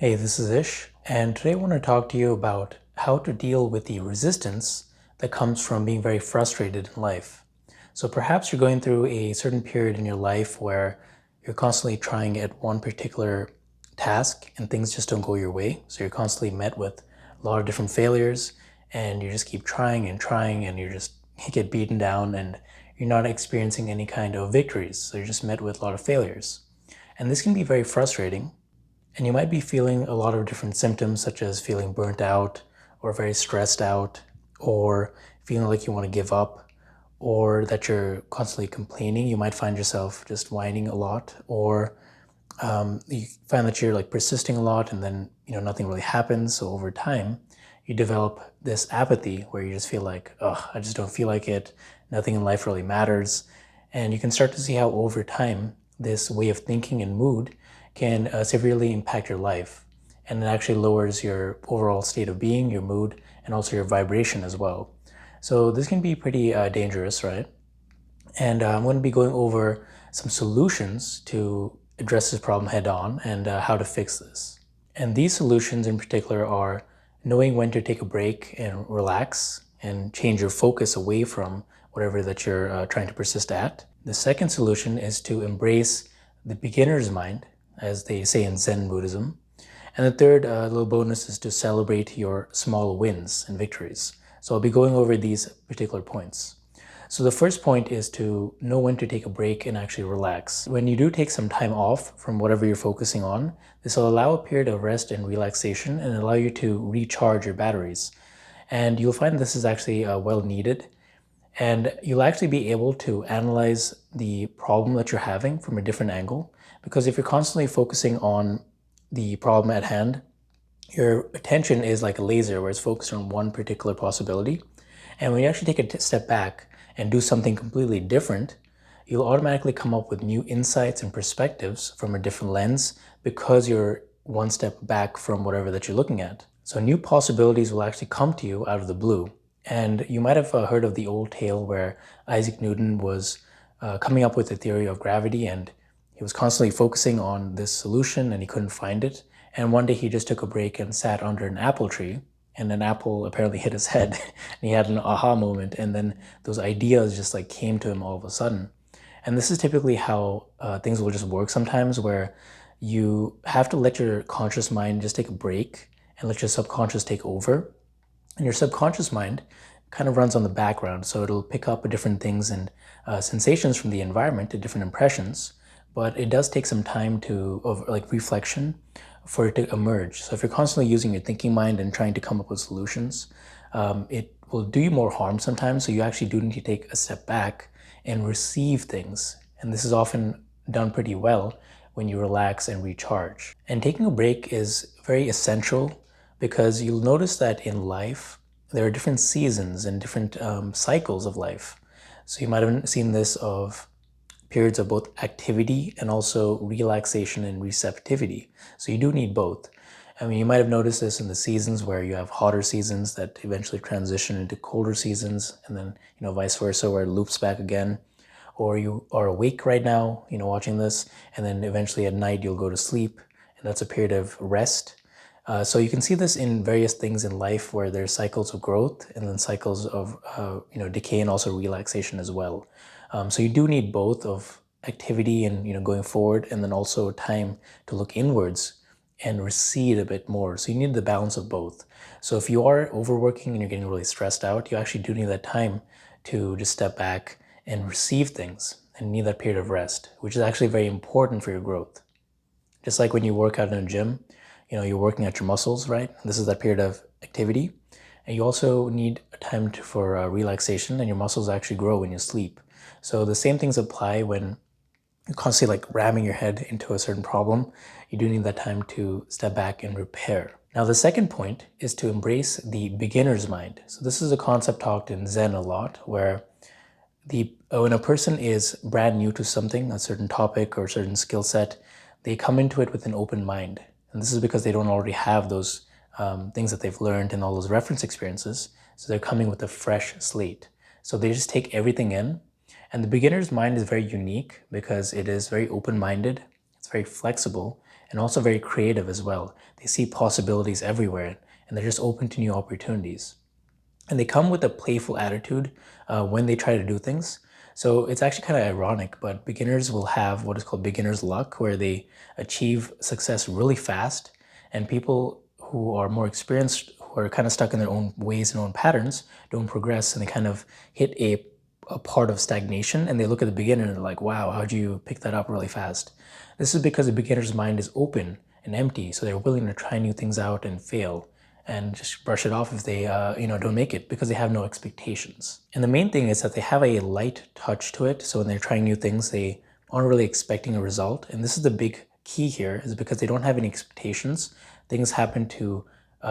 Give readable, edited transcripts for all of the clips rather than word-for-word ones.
Hey, this is Ish, and today I want to talk to you about how to deal with the resistance that comes from being very frustrated in life. So perhaps you're going through a certain period in your life where you're constantly trying at one particular task and things just don't go your way. So you're constantly met with a lot of different failures and you just keep trying and trying and you get beaten down and you're not experiencing any kind of victories. So you're just met with a lot of failures. And this can be very frustrating and you might be feeling a lot of different symptoms, such as feeling burnt out, or very stressed out, or feeling like you want to give up, or that you're constantly complaining. You might find yourself just whining a lot, or you find that you're like persisting a lot, and then nothing really happens. So over time, you develop this apathy where you just feel like, oh, I just don't feel like it. Nothing in life really matters, and you can start to see how over time this way of thinking and mood can severely impact your life. And it actually lowers your overall state of being, your mood, and also your vibration as well. So this can be pretty dangerous, right? And I'm going to be going over some solutions to address this problem head on and how to fix this. And these solutions in particular are knowing when to take a break and relax and change your focus away from whatever that you're trying to persist at. The second solution is to embrace the beginner's mind, as they say in Zen Buddhism. And the third little bonus is to celebrate your small wins and victories. So I'll be going over these particular points. So the first point is to know when to take a break and actually relax. When you do take some time off from whatever you're focusing on, this will allow a period of rest and relaxation and allow you to recharge your batteries. And you'll find this is actually well needed. And you'll actually be able to analyze the problem that you're having from a different angle. Because if you're constantly focusing on the problem at hand, your attention is like a laser where it's focused on one particular possibility. And when you actually take a step back and do something completely different, you'll automatically come up with new insights and perspectives from a different lens because you're one step back from whatever that you're looking at. So new possibilities will actually come to you out of the blue. And you might have heard of the old tale where Isaac Newton was coming up with the theory of gravity, and he was constantly focusing on this solution and he couldn't find it. And one day he just took a break and sat under an apple tree, and an apple apparently hit his head and he had an aha moment, and then those ideas just like came to him all of a sudden. And this is typically how things will just work sometimes, where you have to let your conscious mind just take a break and let your subconscious take over. And your subconscious mind kind of runs on the background, so it'll pick up different things and sensations from the environment, different impressions, but it does take some time of like reflection for it to emerge. So if you're constantly using your thinking mind and trying to come up with solutions, it will do you more harm sometimes. So you actually do need to take a step back and receive things. And this is often done pretty well when you relax and recharge. And taking a break is very essential because you'll notice that in life, there are different seasons and different cycles of life. So you might have seen this of periods of both activity and also relaxation and receptivity. So you do need both. I mean, you might have noticed this in the seasons where you have hotter seasons that eventually transition into colder seasons, and then, vice versa, where it loops back again. Or you are awake right now, watching this, and then eventually at night you'll go to sleep, and that's a period of rest. So you can see this in various things in life where there's cycles of growth and then cycles of decay and also relaxation as well. So you do need both of activity and going forward, and then also time to look inwards and recede a bit more. So you need the balance of both. So if you are overworking and you're getting really stressed out, you actually do need that time to just step back and receive things and need that period of rest, which is actually very important for your growth. Just like when you work out in a gym, you're working at your muscles, right? This is that period of activity. And you also need time for relaxation, and your muscles actually grow when you sleep. So the same things apply when you're constantly like ramming your head into a certain problem. You do need that time to step back and repair. Now, the second point is to embrace the beginner's mind. So this is a concept talked in Zen a lot, where when a person is brand new to something, a certain topic or a certain skill set, they come into it with an open mind. And this is because they don't already have those things that they've learned and all those reference experiences. So they're coming with a fresh slate. So they just take everything in. And the beginner's mind is very unique because it is very open-minded, it's very flexible, and also very creative as well. They see possibilities everywhere, and they're just open to new opportunities. And they come with a playful attitude when they try to do things. So it's actually kind of ironic, but beginners will have what is called beginner's luck, where they achieve success really fast, and people who are more experienced, who are kind of stuck in their own ways and own patterns, don't progress, and they kind of hit a part of stagnation, and they look at the beginner and they're like, wow, how'd you pick that up really fast? This is because the beginner's mind is open and empty, so they're willing to try new things out and fail and just brush it off if they don't make it, because they have no expectations. And the main thing is that they have a light touch to it. So when they're trying new things, they aren't really expecting a result. And this is the big key here, is because they don't have any expectations, things happen to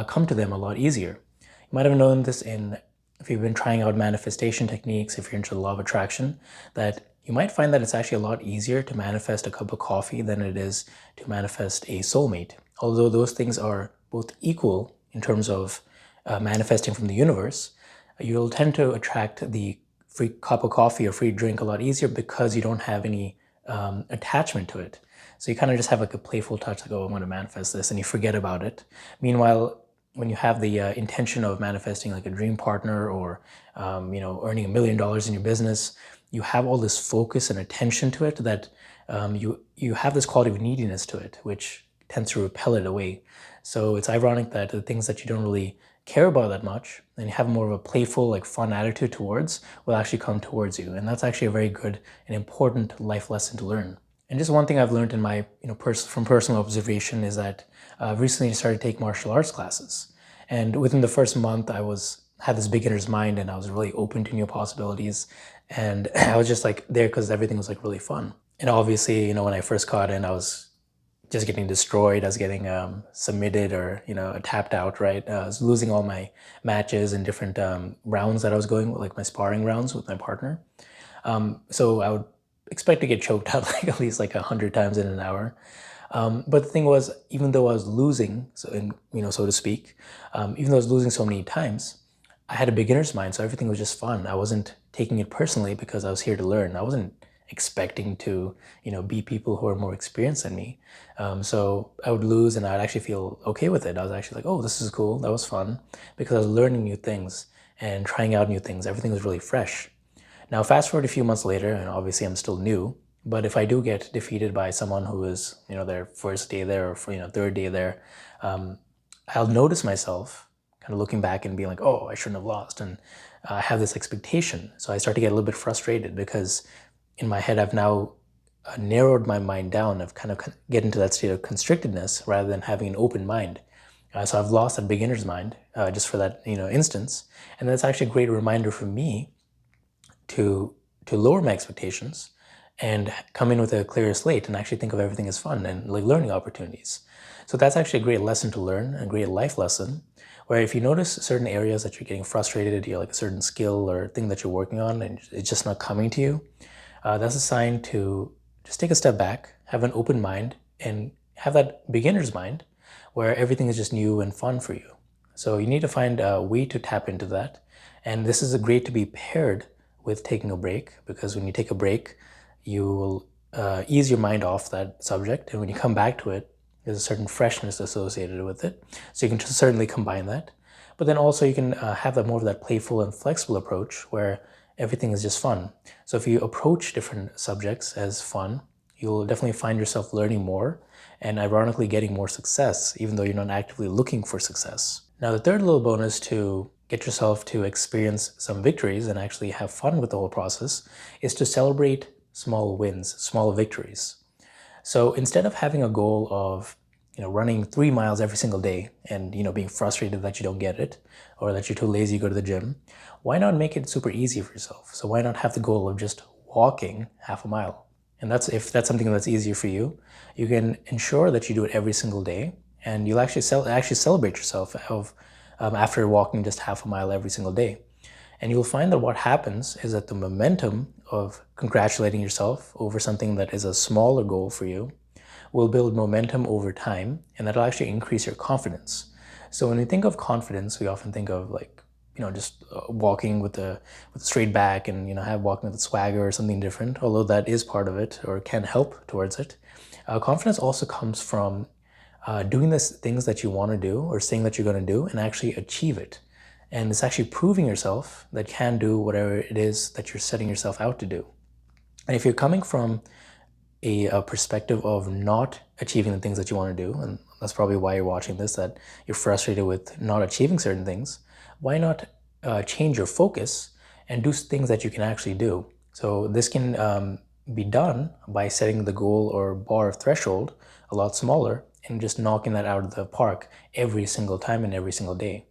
come to them a lot easier. You might have known this if you've been trying out manifestation techniques, if you're into the law of attraction, that you might find that it's actually a lot easier to manifest a cup of coffee than it is to manifest a soulmate. Although those things are both equal in terms of manifesting from the universe, you'll tend to attract the free cup of coffee or free drink a lot easier because you don't have any attachment to it. So you kind of just have like a playful touch, like, oh, I want to manifest this, and you forget about it. Meanwhile, when you have the intention of manifesting like a dream partner, or earning $1 million in your business, you have all this focus and attention to it that you have this quality of neediness to it, which tends to repel it away. So it's ironic that the things that you don't really care about that much, and you have more of a playful, like fun attitude towards, will actually come towards you. And that's actually a very good and important life lesson to learn. And just one thing I've learned in my, from personal observation, is that I've recently started to take martial arts classes. And within the first month, had this beginner's mind, and I was really open to new possibilities. And I was just like there because everything was like really fun. And obviously, when I first got in, I was just getting destroyed. I was getting submitted, or tapped out, right? I was losing all my matches and different rounds that I was going with, like my sparring rounds with my partner. So I would expect to get choked out like at least like 100 times in an hour. But the thing was, even though I was losing, so to speak, even though I was losing so many times, I had a beginner's mind, so everything was just fun. I wasn't taking it personally because I was here to learn. I wasn't expecting to, beat people who are more experienced than me. So I would lose, and I'd actually feel okay with it. I was actually like, oh, this is cool. That was fun, because I was learning new things and trying out new things. Everything was really fresh. Now, fast forward a few months later, and obviously I'm still new, but if I do get defeated by someone who is, their first day there, or third day there, I'll notice myself kind of looking back and being like, oh, I shouldn't have lost. And I have this expectation. So I start to get a little bit frustrated, because in my head, I've now narrowed my mind down. I've kind of get into that state of constrictedness rather than having an open mind. So I've lost that beginner's mind just for that instance. And that's actually a great reminder for me to lower my expectations and come in with a clearer slate and actually think of everything as fun and like learning opportunities. So that's actually a great lesson to learn, a great life lesson, where if you notice certain areas that you're getting frustrated, like a certain skill or thing that you're working on and it's just not coming to you, that's a sign to just take a step back, have an open mind, and have that beginner's mind where everything is just new and fun for you. So you need to find a way to tap into that. And this is great to be paired with taking a break, because when you take a break, you will ease your mind off that subject. And when you come back to it, there's a certain freshness associated with it. So you can just certainly combine that. But then also you can have that more of that playful and flexible approach where everything is just fun. So if you approach different subjects as fun, you'll definitely find yourself learning more and ironically getting more success, even though you're not actively looking for success. Now, the third little bonus to get yourself to experience some victories and actually have fun with the whole process is to celebrate small wins, small victories. So instead of having a goal of running 3 miles every single day and being frustrated that you don't get it or that you're too lazy to go to the gym, why not make it super easy for yourself? So why not have the goal of just walking half a mile? And if that's something that's easier for you, you can ensure that you do it every single day, and you'll actually celebrate yourself after walking just half a mile every single day. And you'll find that what happens is that the momentum of congratulating yourself over something that is a smaller goal for you will build momentum over time, and that'll actually increase your confidence. So when we think of confidence, we often think of just walking with a straight back and walking with a swagger or something different, although that is part of it or can help towards it. Confidence also comes from doing the things that you want to do or saying that you're going to do and actually achieve it. And it's actually proving yourself that you can do whatever it is that you're setting yourself out to do. And if you're coming from a perspective of not achieving the things that you want to do, and that's probably why you're watching this, that you're frustrated with not achieving certain things, why not change your focus and do things that you can actually do? So this can be done by setting the goal or bar of threshold a lot smaller and just knocking that out of the park every single time and every single day.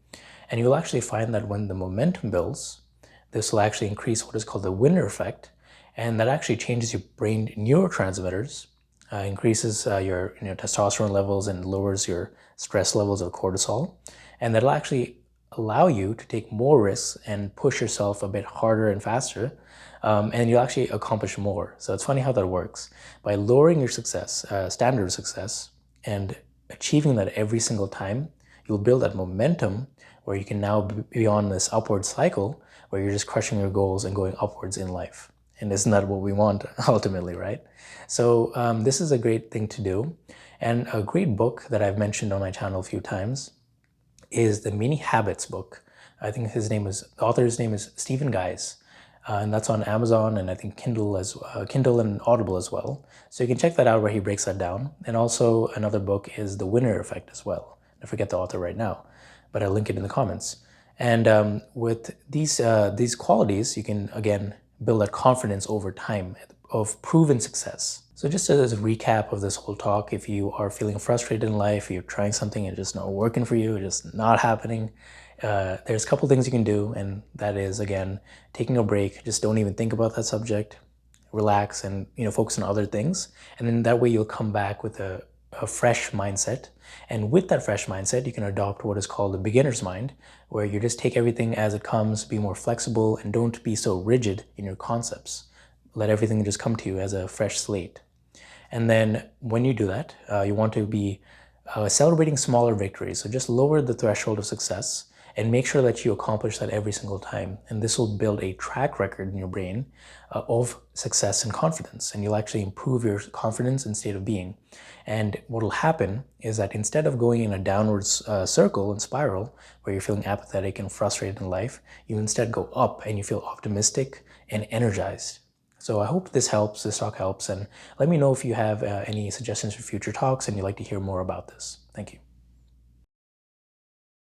And you'll actually find that when the momentum builds, this will actually increase what is called the winner effect, and that actually changes your brain neurotransmitters, increases your testosterone levels and lowers your stress levels of cortisol, and that'll actually allow you to take more risks and push yourself a bit harder and faster, and you'll actually accomplish more. So it's funny how that works. By lowering your success, standard of success, and achieving that every single time, you'll build that momentum where you can now be on this upward cycle where you're just crushing your goals and going upwards in life. And isn't that what we want ultimately, right? So this is a great thing to do. And a great book that I've mentioned on my channel a few times is the Mini Habits book. I think the author's name is Stephen Guise. And that's on Amazon and I think Kindle and Audible as well. So you can check that out where he breaks that down. And also another book is The Winner Effect as well. I forget the author right now, but I'll link it in the comments. And with these qualities, you can again build that confidence over time of proven success. So just as a recap of this whole talk, if you are feeling frustrated in life, you're trying something and it's just not working for you, it's just not happening, there's a couple things you can do, and that is, again, taking a break. Just don't even think about that subject. Relax and focus on other things. And then that way you'll come back with a fresh mindset. And with that fresh mindset, you can adopt what is called the beginner's mind, where you just take everything as it comes, be more flexible, and don't be so rigid in your concepts. Let everything just come to you as a fresh slate. And then when you do that, you want to be celebrating smaller victories. So just lower the threshold of success and make sure that you accomplish that every single time. And this will build a track record in your brain of success and confidence. And you'll actually improve your confidence and state of being. And what will happen is that instead of going in a downwards circle and spiral where you're feeling apathetic and frustrated in life, you instead go up and you feel optimistic and energized. So I hope this talk helps, and let me know if you have any suggestions for future talks and you'd like to hear more about this. Thank you.